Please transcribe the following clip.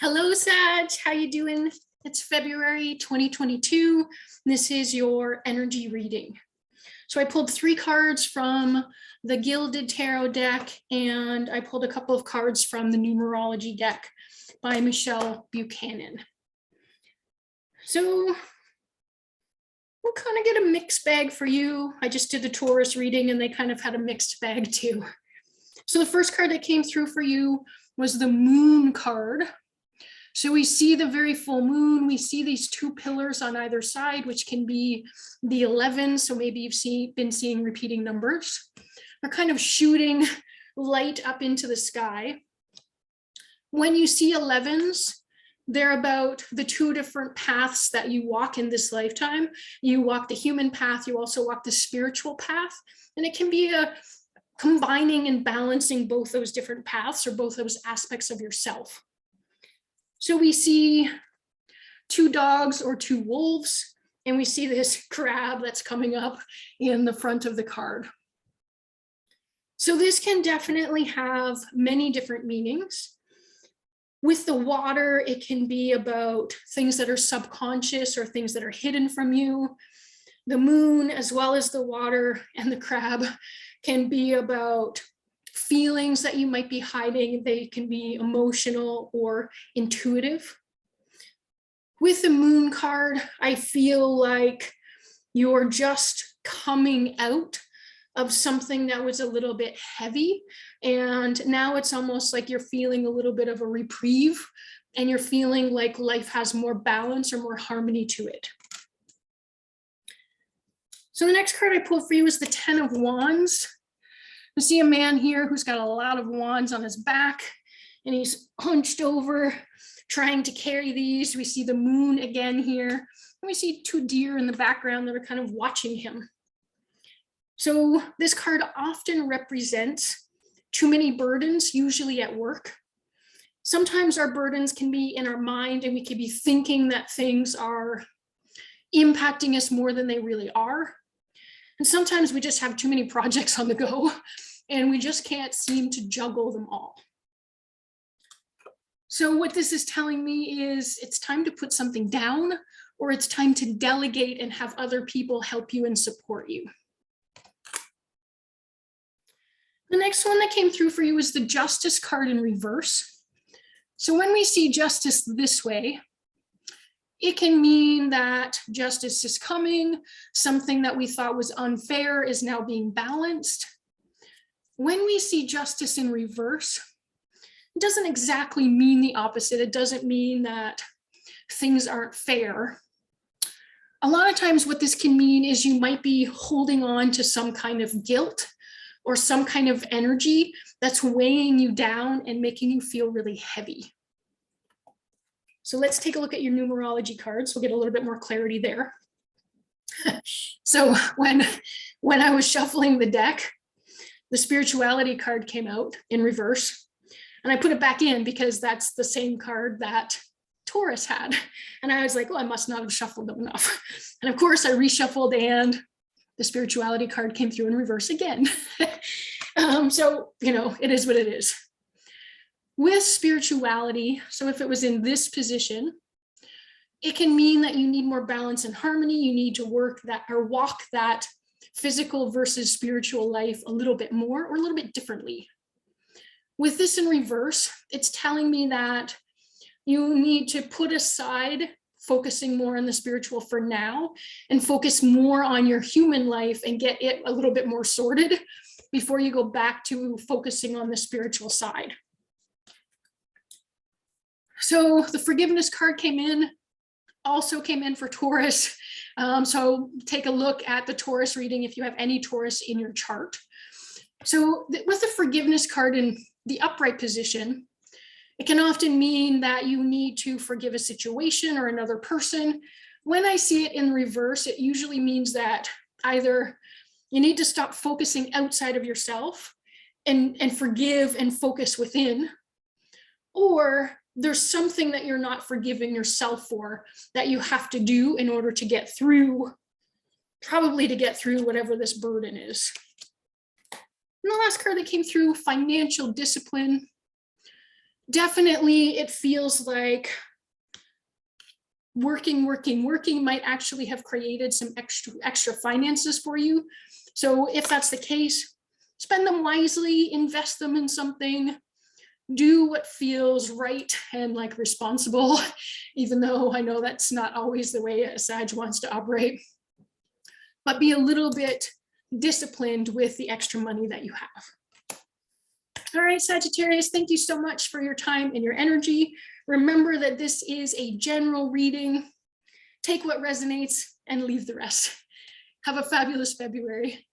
Hello, Sag. How you doing? It's February 2022. This is your energy reading. So I pulled 3 cards from the Gilded Tarot deck, and I pulled a couple of cards from the Numerology deck by Michelle Buchanan. So we'll kind of get a mixed bag for you. I just did the Taurus reading, and they kind of had a mixed bag too. So the first card that came through for you was the Moon card. So we see the very full moon. We see these 2 pillars on either side, which can be the 11. So maybe you've been seeing repeating numbers. They're kind of shooting light up into the sky. When you see 11s, they're about the 2 different paths that you walk in this lifetime. You walk the human path. You also walk the spiritual path. And it can be a combining and balancing both those different paths or both those aspects of yourself. So we see 2 dogs or 2 wolves, and we see this crab that's coming up in the front of the card. So this can definitely have many different meanings. With the water, it can be about things that are subconscious or things that are hidden from you. The moon, as well as the water and the crab, can be about feelings that you might be hiding. They can be emotional or intuitive. With the moon card, I feel like you're just coming out of something that was a little bit heavy. And now it's almost like you're feeling a little bit of a reprieve, and you're feeling like life has more balance or more harmony to it. So the next card I pulled for you is the 10 of Wands. You see a man here who's got a lot of wands on his back, and he's hunched over trying to carry these. We see the moon again here, and we see 2 deer in the background that are kind of watching him. So this card often represents too many burdens, usually at work. Sometimes our burdens can be in our mind, and we could be thinking that things are impacting us more than they really are. And sometimes we just have too many projects on the go, and we just can't seem to juggle them all. So what this is telling me is it's time to put something down, or it's time to delegate and have other people help you and support you. The next one that came through for you is the Justice card in reverse. So when we see justice this way, it can mean that justice is coming. Something that we thought was unfair is now being balanced. When we see justice in reverse, it doesn't exactly mean the opposite. It doesn't mean that things aren't fair. A lot of times what this can mean is you might be holding on to some kind of guilt or some kind of energy that's weighing you down and making you feel really heavy. So let's take a look at your numerology cards. We'll get a little bit more clarity there. So when I was shuffling the deck, the spirituality card came out in reverse, and I put it back in because that's the same card that Taurus had. And I was like, well, I must not have shuffled them enough. And of course I reshuffled, and the spirituality card came through in reverse again. So, it is what it is. With spirituality, so if it was in this position, it can mean that you need more balance and harmony. You need to walk that physical versus spiritual life a little bit more or a little bit differently. With this in reverse, it's telling me that you need to put aside focusing more on the spiritual for now and focus more on your human life and get it a little bit more sorted before you go back to focusing on the spiritual side. So the forgiveness card also came in for Taurus. So take a look at the Taurus reading if you have any Taurus in your chart. So with the forgiveness card in the upright position, it can often mean that you need to forgive a situation or another person. When I see it in reverse, it usually means that either you need to stop focusing outside of yourself and forgive and focus within, or there's something that you're not forgiving yourself for that you have to do in order to get through, probably to get through whatever this burden is. And the last card that came through, financial discipline. Definitely, it feels like working might actually have created some extra finances for you. So if that's the case, spend them wisely, invest them in something, do what feels right and like responsible, even though I know that's not always the way a Sag wants to operate, but be a little bit disciplined with the extra money that you have. All right, Sagittarius, thank you so much for your time and your energy. Remember that this is a general reading. Take what resonates and leave the rest. Have a fabulous February.